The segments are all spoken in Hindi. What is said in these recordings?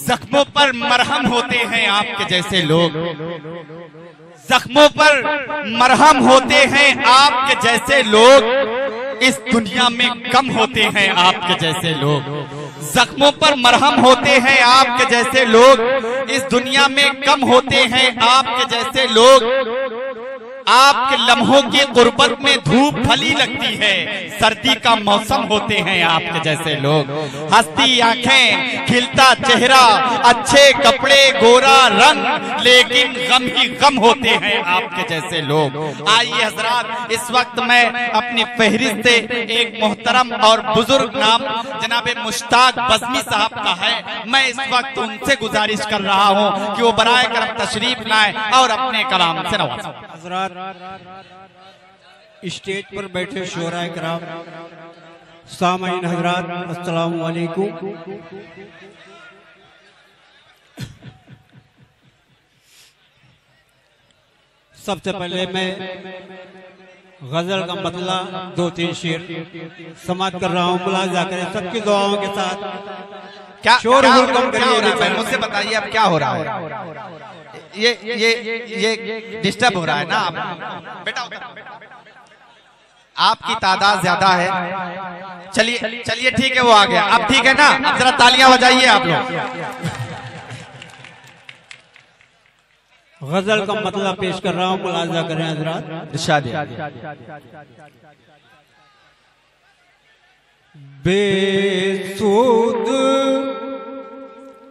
जख्मों पर मरहम होते हैं आपके जैसे लोग, जख्मों पर मरहम होते हैं आपके जैसे लोग, इस दुनिया में कम होते हैं आपके जैसे लोग। जख्मों पर मरहम होते हैं आपके जैसे लोग, इस दुनिया में कम होते हैं आपके जैसे लोग। आपके लम्हों की गुर्बत में धूप भली लगती है, सर्दी का मौसम होते हैं आपके जैसे लोग। हंसती आंखें, खिलता चेहरा, अच्छे कपड़े, गोरा रंग, लेकिन गम ही गम होते हैं आपके जैसे लोग। आइए हजरात, इस वक्त मैं अपनी फहरिस्त से एक मोहतरम और बुजुर्ग नाम जनाब मुश्ताक बज़मी साहब का है, मैं इस वक्त उनसे गुजारिश कर रहा हूँ कि वो बराए करम तशरीफ लाएं और अपने कलाम से नवाजें। हजरात, स्टेज पर बैठे शोराए कराम, सामाईन हजरात, अस्सलामु अलैकुम। सबसे पहले मैं गजल का मतला 2-3 शेर समाप्त कर रहा हूँ। मुलाजा करें सबकी दुआओं के साथ। क्या शोर क्या कम करिए, मुझसे बताइए अब क्या हो रहा है? ये डिस्टर्ब हो रहा है ना आप बेटा, आपकी तादाद ज्यादा है। चलिए चलिए ठीक है, वो आ गया अब, ठीक है ना? अब जरा तालियां बजाइए आप लोग। गजल का मतलब पेश कर रहा हूँ, मुलाजा करें हजरात। इरशाद। बेसूद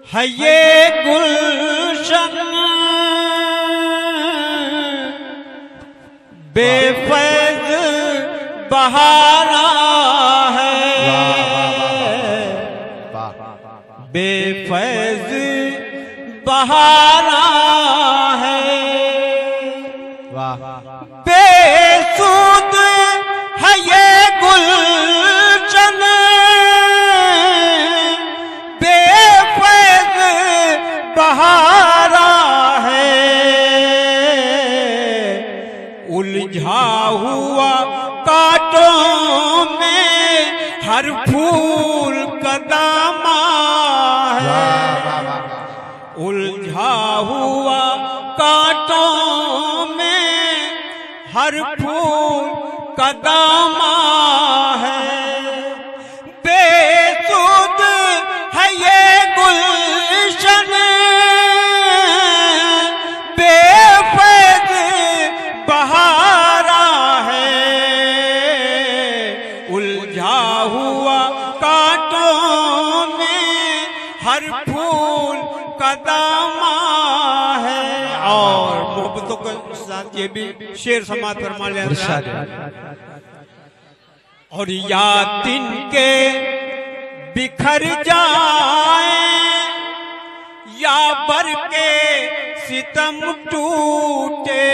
है ये गुलशन, बेफैज बहारा है, बेफैज बहारा है, बेसूद है ये गुलशन, बेफैज बहारा है, उलझा हुआ कांटों में हर फूल का दामा है, उलझा हुआ कांटों में हर फूल का दामा है, बेसुध है ये गुलशन, बेफैज बहारा है, उलझा हुआ कांटों में हर फूल का दामा है। और मोहब्बतों के साथ ये भी शेर समात फरमा ले। और या तिनके बिखर जाए या बर के सितम टूटे,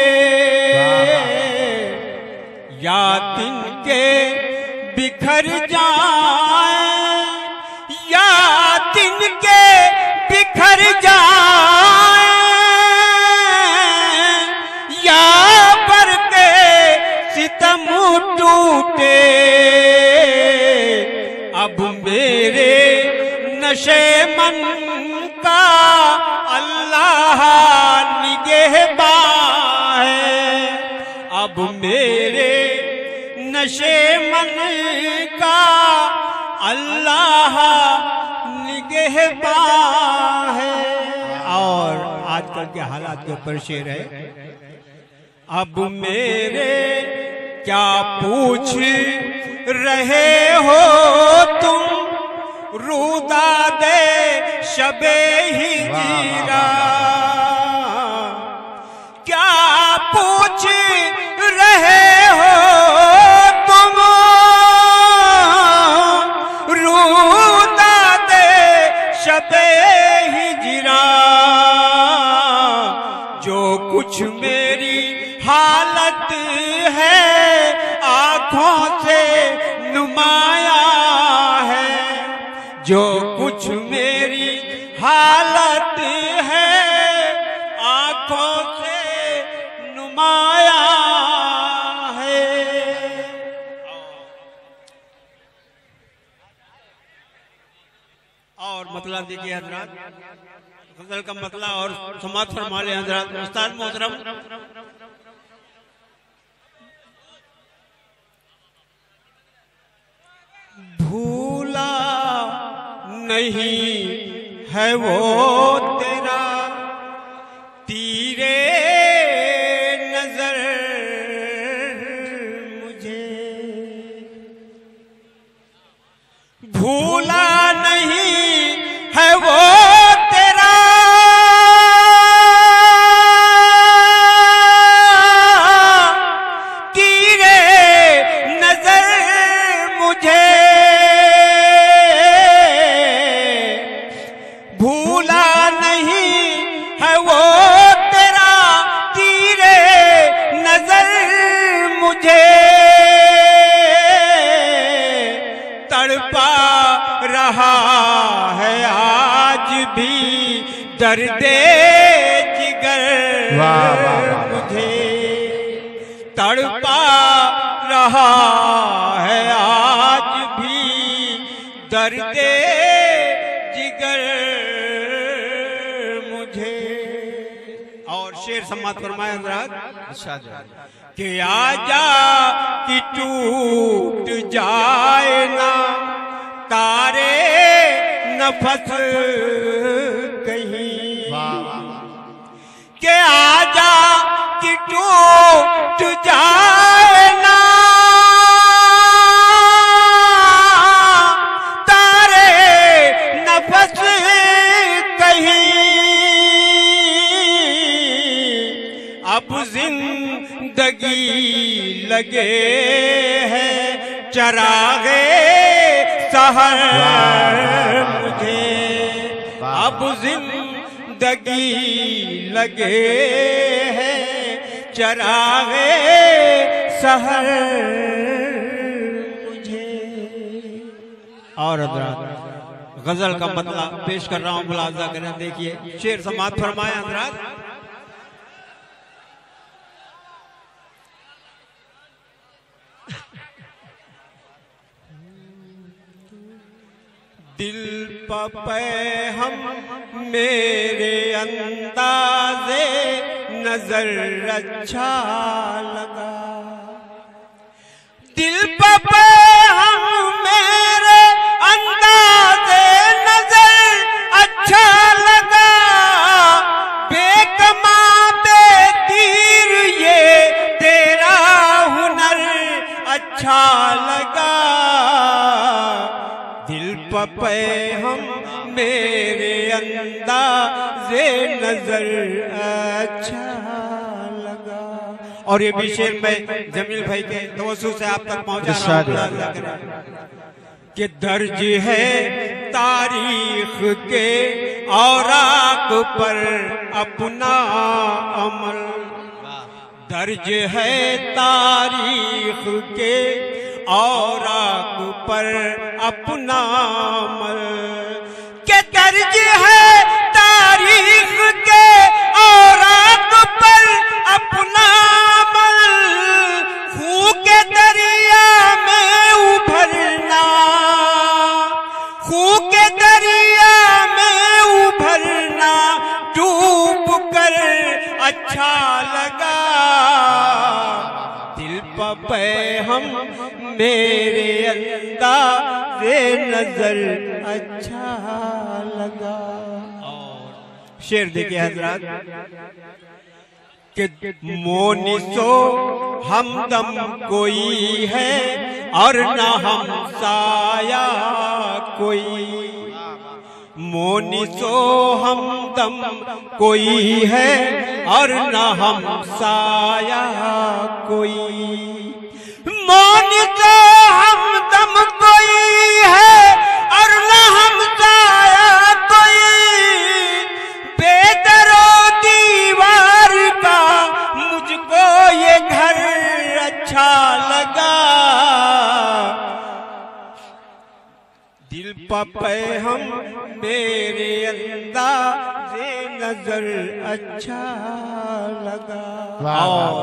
या तिनके बिखर जाए या तिनके बिखर जाए, या बर के सितम टूटे, अब मेरे नशे मन का अल्लाह निगहबान है, अब मेरे नशे मन का अल्लाह निगहबान है। और आजकल के हालात के ऊपर शेर है। अब मेरे क्या पूछ रहे हो तुम, रूदा दे शबे हिजरा, क्या पूछ रहे हो तुम, रूदा दे शबे हिजरा, जो कुछ मेरी हालत है आंखों से नुमाया है, जो कुछ मेरी हालत है आंखों से नुमाया है। और मतला देखिए हजरात, गजल का मतला और समात फरमा ले हजरात। उस्ताद मोहतरम भूला नहीं है वो तेरा तीरे नजर मुझे, भूला नहीं है वो तेरा तीरे नजर मुझे, भूला नहीं है वो तेरा तीरे नजर मुझे, तड़पा रहा है आज भी दर्दे जिगर मुझे, तड़पा रहा है आज भी दर्दे जिगर मुझे। और शेर सम्मात फरमाया हजरात कि आजा कि टूट जाए ना तारे नफस कहीं, के आजा कि टूट जाए ना तारे नफस कहीं, अब जिंदगी लगे है चरागे सहर मुझे, अब जिंदगी लगे है चरागे सहर मुझे। और हजरात गजल का मतलब पेश कर रहा हूँ, मुलाजा करें। देखिए शेर समात फरमाया हजरात। दिल पे हम मेरे अंदाज़े नजर अच्छा लगा, दिल पे हम मेरे अंदाज़े नजर अच्छा लगा, बेकमा बेतीर ये तेरा हुनर अच्छा लगा, दिल पे हम मेरे अंदाज़े नजर अच्छा लगा। और ये भी शेर में जमील भाई के तवज्जो से आप तक पहुंचा रहा हूं कि दर्ज है तारीख के औराक पर अपना अमल, दर्ज है तारीख के औराक पर अपना अमल, के दर्ज है तारीख के औराक पर अपना अमल, खूह के दरिया में उभरना, खूह के दरिया में उभरना डूब कर अच्छा लगा, दिल पे हम मेरे अंदाज़े नजर अच्छा लगा। और शेर देखिए हजरात कि मोनिसो हमदम कोई है और न हम साया कोई, मोनिसो हमदम कोई है और न हम साया कोई, मोनिसो हमदम कोई है और न हम साया कोई, बेदरो दीवार का मुझको ये घर अच्छा लगा, दिल पे हम मेरे अंदाज़े नजर अच्छा लगा। और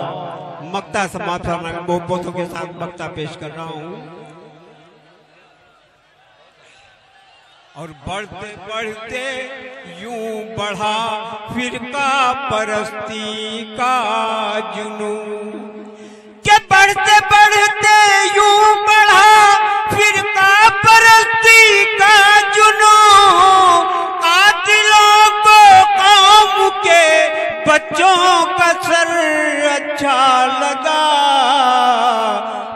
मक्ता समात फरमाया, मोहब्बतों के साथ मक्ता पेश कर रहा हूँ। और बढ़ते बढ़ते यूं बढ़ा फिरका परस्ती का जुनून, के बढ़ते बढ़ते यूं बढ़ा फिरका परस्ती का जुनून, कातिलों को कौम के बच्चों का सर अच्छा लगा,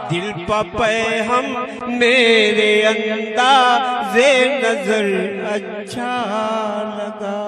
दिल पे हम मेरे अंदाज़े नजर अच्छा लगा।